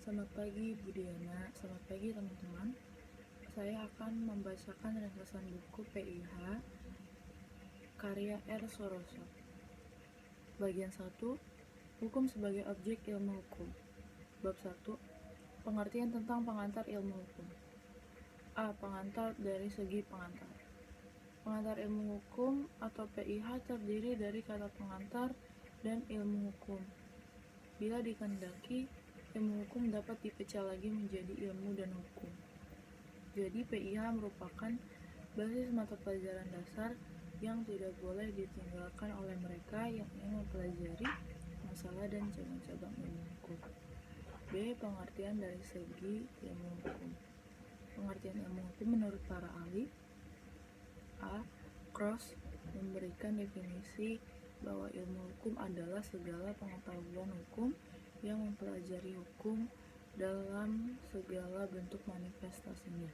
Selamat pagi Budiana, selamat pagi teman-teman. Saya akan membacakan ringkasan buku PIH karya R. Soroso. Bagian 1, Hukum sebagai objek ilmu hukum. Bab 1, Pengertian tentang pengantar ilmu hukum. A. Pengantar dari segi pengantar. Pengantar ilmu hukum atau PIH terdiri dari kata pengantar dan ilmu hukum. Bila dikehendaki, ilmu hukum dapat dipecah lagi menjadi ilmu dan hukum. Jadi PIH merupakan basis mata pelajaran dasar yang tidak boleh ditinggalkan oleh mereka yang ingin mempelajari masalah dan cabang-cabang ilmu hukum. B. Pengertian dari segi ilmu hukum. Pengertian ilmu hukum menurut para ahli. A. Cross memberikan definisi bahwa ilmu hukum adalah segala pengetahuan hukum yang mempelajari hukum dalam segala bentuk manifestasinya.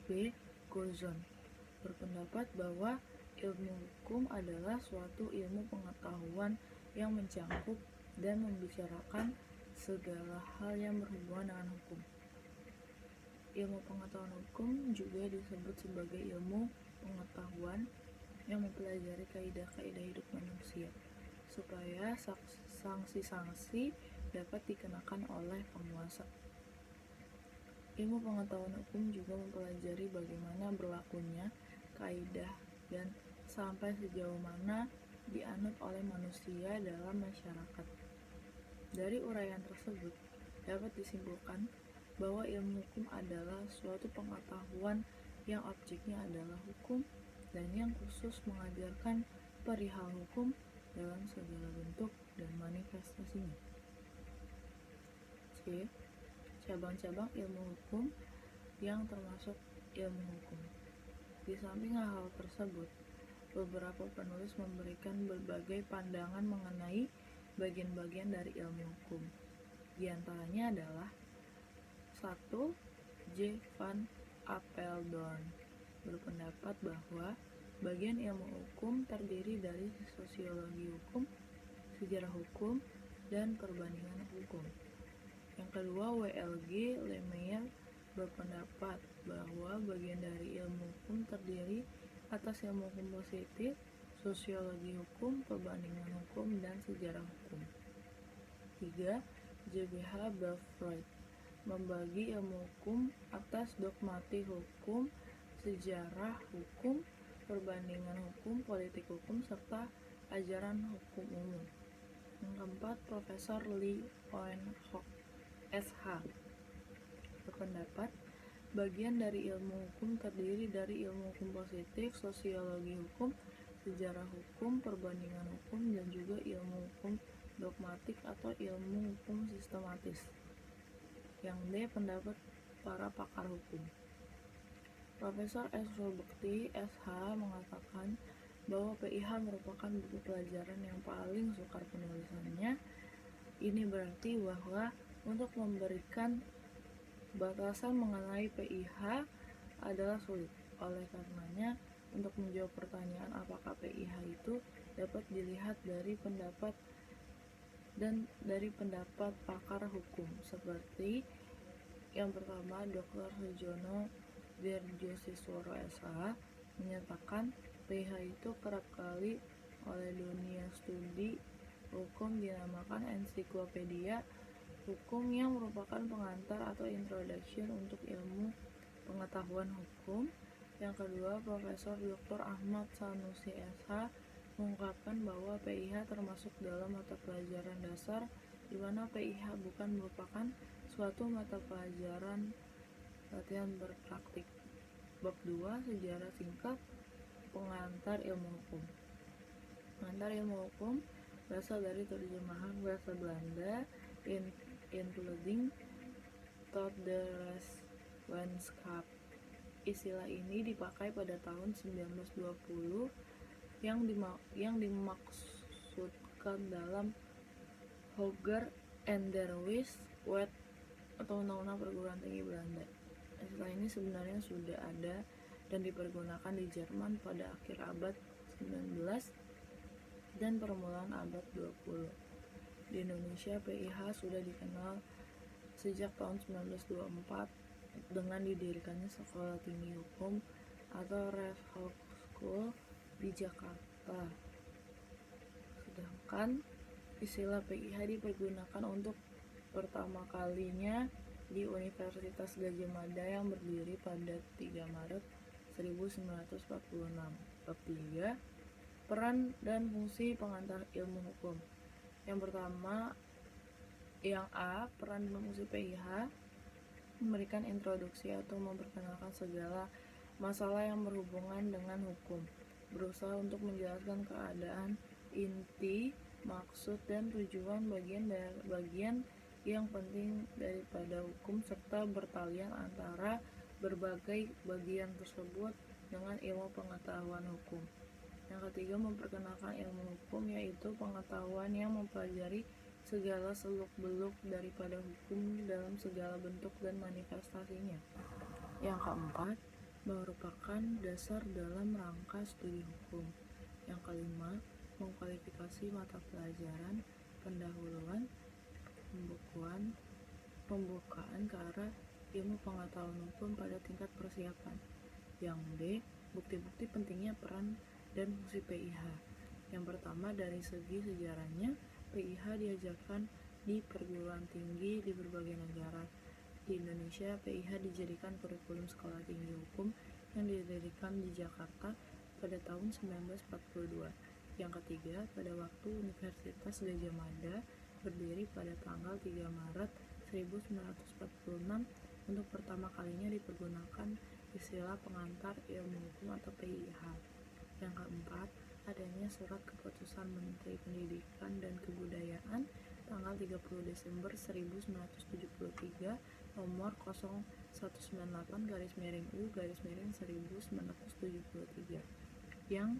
B. Curzon berpendapat bahwa ilmu hukum adalah suatu ilmu pengetahuan yang mencakup dan membicarakan segala hal yang berhubungan dengan hukum. Ilmu pengetahuan hukum juga disebut sebagai ilmu pengetahuan yang mempelajari kaidah-kaidah hidup manusia supaya sanksi-sanksi dapat dikenakan oleh penguasa. Ilmu pengetahuan hukum juga mempelajari bagaimana berlakunya kaidah dan sampai sejauh mana dianut oleh manusia dalam masyarakat. Dari uraian tersebut dapat disimpulkan bahwa ilmu hukum adalah suatu pengetahuan yang objeknya adalah hukum dan yang khusus mengajarkan perihal hukum dalam segala bentuk dan manifestasinya. C. Cabang-cabang ilmu hukum yang termasuk ilmu hukum. Di samping hal tersebut, beberapa penulis memberikan berbagai pandangan mengenai bagian-bagian dari ilmu hukum. Di antaranya adalah 1. J. Van Apeldoorn berpendapat bahwa bagian ilmu hukum terdiri dari sosiologi hukum, sejarah hukum, dan perbandingan hukum. Yang kedua, W.L.G. Lemaitre berpendapat bahwa bagian dari ilmu hukum terdiri atas ilmu hukum positif, sosiologi hukum, perbandingan hukum, dan sejarah hukum. 3. J.B.H. Belfroid membagi ilmu hukum atas dogmatik hukum, sejarah hukum, perbandingan hukum, politik hukum, serta ajaran hukum umum. Yang keempat, Profesor Lee Owen Hock, S.H. berpendapat bagian dari ilmu hukum terdiri dari ilmu hukum positif, sosiologi hukum, sejarah hukum, perbandingan hukum, dan juga ilmu hukum dogmatik atau ilmu hukum sistematis. Yang D. Pendapat para pakar hukum. Profesor S. Bekti, S.H. mengatakan bahwa PIH merupakan buku pelajaran yang paling sukar penulisannya. Ini berarti bahwa untuk memberikan batasan mengenai PIH adalah sulit. Oleh karenanya, untuk menjawab pertanyaan apakah PIH itu dapat dilihat dari pendapat pakar hukum, seperti yang pertama, Dr. Sujono Wirjosusworo SH menyatakan PIH itu kerap kali oleh dunia studi hukum dinamakan ensiklopedia hukum yang merupakan pengantar atau introduction untuk ilmu pengetahuan hukum. Yang kedua, Profesor Dr. Ahmad Sanusi SH mengungkapkan bahwa PIH termasuk dalam mata pelajaran dasar di mana PIH bukan merupakan suatu mata pelajaran latihan berpraktik. Bab 2, Sejarah singkat pengantar ilmu hukum. Pengantar ilmu hukum berasal dari terjemahan bahasa Belanda including tot de Reiswetenschap. Istilah ini dipakai pada tahun 1920 yang dimaksudkan dalam Hoger en der Wet atau Undang-Undang Perguruan Tinggi Belanda. Istilah ini sebenarnya sudah ada dan dipergunakan di Jerman pada akhir abad 19 dan permulaan abad 20. Di Indonesia, PIH sudah dikenal sejak tahun 1924 dengan didirikannya Sekolah Tinggi Hukum atau Raffles School di Jakarta. Sedangkan istilah PIH dipergunakan untuk pertama kalinya di Universitas Gadjah Mada yang berdiri pada 3 Maret 1946. Bab 3. Peran dan fungsi pengantar ilmu hukum. Yang pertama, yang A, peran dan fungsi PIH memberikan introduksi atau memperkenalkan segala masalah yang berhubungan dengan hukum, berusaha untuk menjelaskan keadaan inti, maksud, dan tujuan bagian yang penting daripada hukum serta bertalian antara berbagai bagian tersebut dengan ilmu pengetahuan hukum. Yang ketiga, memperkenalkan ilmu hukum, yaitu pengetahuan yang mempelajari segala seluk-beluk daripada hukum dalam segala bentuk dan manifestasinya. Yang keempat, merupakan dasar dalam rangka studi hukum. Yang kelima, mengkualifikasi mata pelajaran, pendahuluan, pembukaan ke arah ilmu pengetahuan hukum pada tingkat persiapan. Yang B, bukti-bukti pentingnya peran dan fungsi PIH. Yang pertama, dari segi sejarahnya, PIH diajarkan di perguruan tinggi di berbagai negara. Di Indonesia, PIH dijadikan kurikulum Sekolah Tinggi Hukum yang didirikan di Jakarta pada tahun 1942. Yang ketiga, pada waktu Universitas Gadjah Mada berdiri pada tanggal 3 Maret 1946, untuk pertama kalinya dipergunakan istilah pengantar ilmu hukum atau PIH. Yang keempat, adanya surat keputusan Menteri Pendidikan dan Kebudayaan tanggal 30 Desember 1973 nomor 0198-U-1973 yang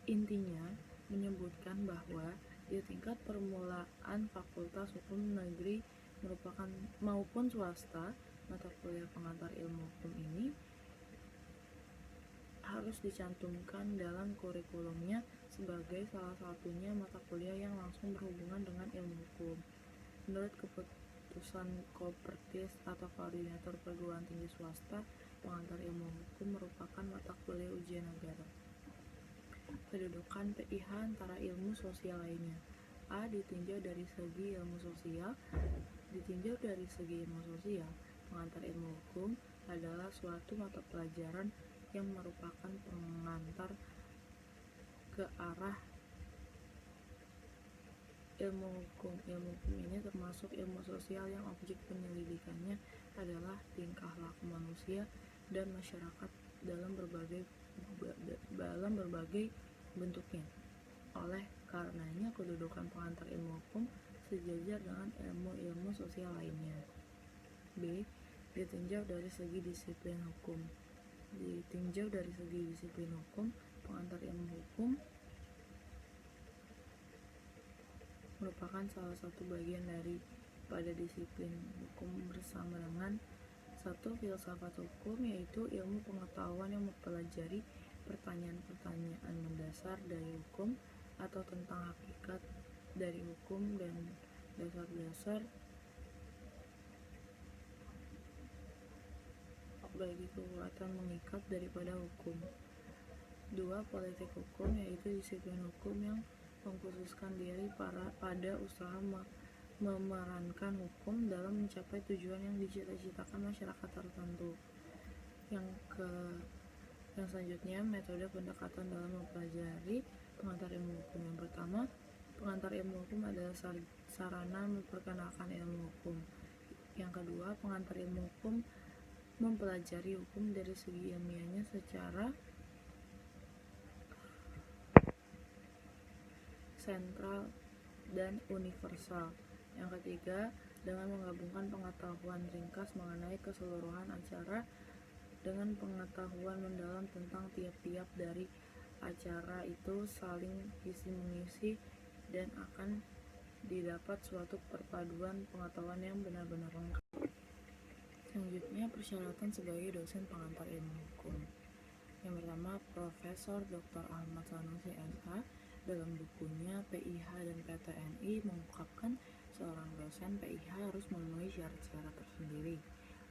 intinya menyebutkan bahwa di tingkat permulaan Fakultas Hukum Negeri maupun swasta, mata kuliah pengantar ilmu hukum ini harus dicantumkan dalam kurikulumnya sebagai salah satunya mata kuliah yang langsung berhubungan dengan ilmu hukum. Menurut keputusan Kopertis atau Koordinator Perguruan Tinggi Swasta, pengantar ilmu hukum merupakan mata kuliah ujian negara. Kedudukan PIH antara ilmu sosial lainnya. A. Ditinjau dari segi ilmu sosial. Pengantar ilmu hukum adalah suatu mata pelajaran yang merupakan pengantar ke arah ilmu hukum. Ilmu hukum ini termasuk ilmu sosial yang objek penyelidikannya adalah tingkah laku manusia dan masyarakat dalam berbagai bentuknya. Oleh karenanya, kedudukan pengantar ilmu hukum sejajar dengan ilmu-ilmu sosial lainnya. B. Ditinjau dari segi disiplin hukum. Pengantar ilmu hukum merupakan salah satu bagian pada disiplin hukum bersama dengan 1. Filsafat hukum, yaitu ilmu pengetahuan yang mempelajari pertanyaan-pertanyaan mendasar dari hukum atau tentang hakikat dari hukum dan dasar-dasar bagi kekuatan mengikat daripada hukum. 2. Politik hukum, yaitu disiplin hukum yang mengkhususkan diri pada usaha memerankan hukum dalam mencapai tujuan yang dicita-citakan masyarakat tertentu. Yang selanjutnya, metode pendekatan dalam mempelajari pengantar ilmu hukum. Yang pertama, pengantar ilmu hukum adalah sarana memperkenalkan ilmu hukum. Yang kedua, pengantar ilmu hukum mempelajari hukum dari segi ilmiahnya secara sentral dan universal. Yang ketiga, dengan menggabungkan pengetahuan ringkas mengenai keseluruhan acara dengan pengetahuan mendalam tentang tiap-tiap dari acara itu saling isi-mengisi, dan akan didapat suatu perpaduan pengetahuan yang benar-benar lengkap. Selanjutnya, persyaratan sebagai dosen pengantar ilmu hukum. Yang pertama, Profesor Dr. Ahmad Sanusi SH dalam bukunya PIH dan PTNI mengungkapkan seorang dosen PIH harus memenuhi syarat-syarat tersendiri,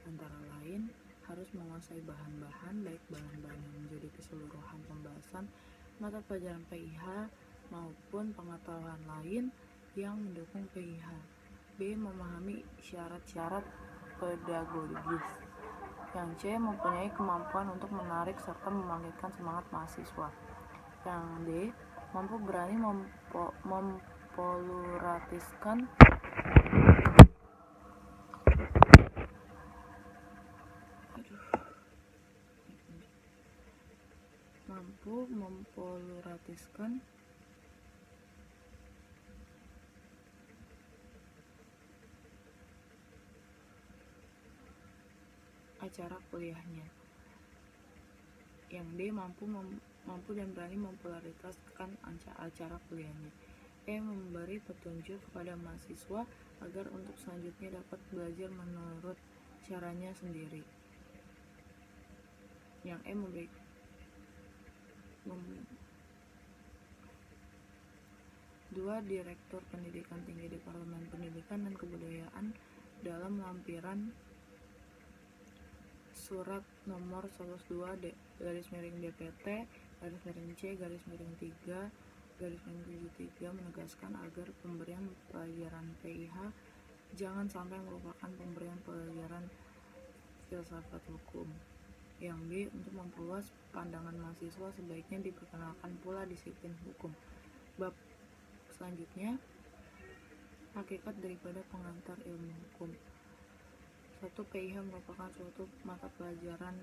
antara lain harus menguasai bahan-bahan, baik bahan-bahan yang menjadi keseluruhan pembahasan mata pelajaran PIH maupun pengetahuan lain yang mendukung PIH. B. Memahami syarat-syarat pedagogis. Yang C. Mempunyai kemampuan untuk menarik serta membangkitkan semangat mahasiswa. Yang D. Mampu berani mempoluratiskan acara kuliahnya. Yang D. Mampu dan berani mempopularitaskan acara kuliahnya. E. Memberi petunjuk kepada mahasiswa agar untuk selanjutnya dapat belajar menurut caranya sendiri. Yang E. Dua, Direktur Pendidikan Tinggi Departemen Pendidikan dan Kebudayaan dalam lampiran Surat nomor 102 DPT-C-3-73 menegaskan agar pemberian pelajaran PIH jangan sampai merupakan pemberian pelajaran filsafat hukum. Yang B. Untuk memperluas pandangan mahasiswa sebaiknya diperkenalkan pula disiplin hukum. Bab selanjutnya, hakikat daripada pengantar ilmu hukum. 1. PIH merupakan suatu mata pelajaran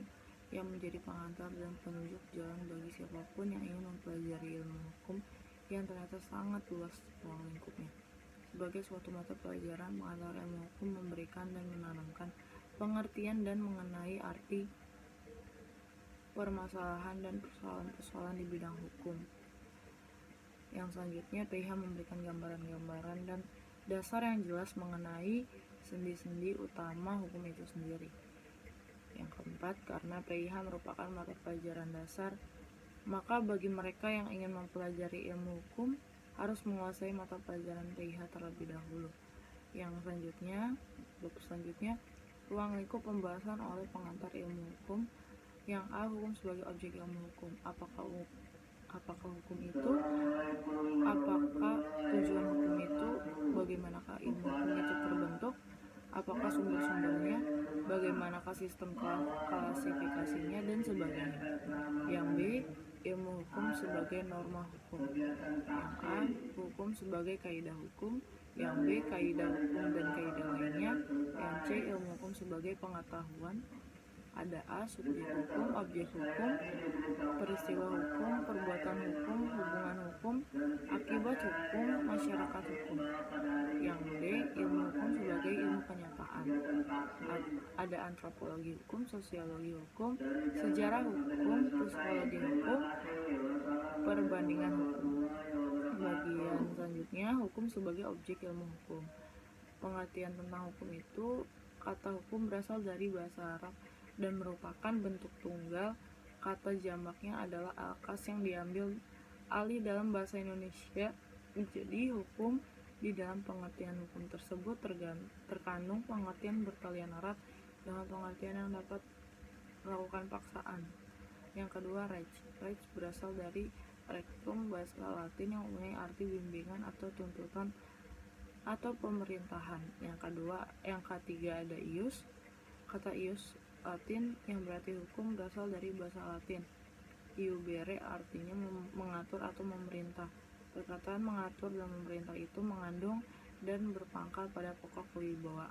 yang menjadi pengantar dan penunjuk jalan bagi siapapun yang ingin mempelajari ilmu hukum yang ternyata sangat luas ruang lingkupnya. Sebagai suatu mata pelajaran, pengantar ilmu hukum memberikan dan menanamkan pengertian dan mengenai arti permasalahan dan persoalan-persoalan di bidang hukum. Yang selanjutnya, PIH memberikan gambaran-gambaran dan dasar yang jelas mengenai sendi-sendi utama hukum itu sendiri. Yang keempat, karena PIH merupakan mata pelajaran dasar, maka bagi mereka yang ingin mempelajari ilmu hukum harus menguasai mata pelajaran PIH terlebih dahulu. Yang selanjutnya, ruang lingkup pembahasan oleh pengantar ilmu hukum. Yang A. Hukum sebagai objek ilmu hukum. Apakah hukum itu? Apakah tujuan hukum itu? Bagaimanakah ilmu hukum itu terbentuk? Apakah sumber-sumbernya? Bagaimanakah sistem klasifikasinya dan sebagainya. Yang B. Ilmu hukum sebagai norma hukum. Yang A. Hukum sebagai kaidah hukum. Yang B. Kaidah hukum dan kaidah lainnya. Yang C. Ilmu hukum sebagai pengetahuan. Ada A. Subjek hukum, objek hukum, peristiwa hukum, perbuatan hukum, hubungan hukum, akibat hukum, masyarakat hukum. Yang D. Ilmu hukum sebagai ilmu kenyataan. Ada antropologi hukum, sosiologi hukum, sejarah hukum, psikologi hukum, perbandingan hukum. Bagian selanjutnya, hukum sebagai objek ilmu hukum. Pengertian tentang hukum itu, kata hukum berasal dari bahasa Arab dan merupakan bentuk tunggal. Kata jamaknya adalah alkas yang diambil alih dalam bahasa Indonesia menjadi hukum. Di dalam pengertian hukum tersebut terkandung pengertian bertalian erat dengan pengertian yang dapat melakukan paksaan. Yang kedua, res berasal dari rectum, bahasa Latin yang mempunyai arti bimbingan atau tuntutan atau pemerintahan. Yang ketiga ada ius. Kata ius Latin yang berarti hukum berasal dari bahasa Latin. Iubere artinya mengatur atau memerintah. Perkataan mengatur dan memerintah itu mengandung dan berpangkal pada pokok kewibawaan.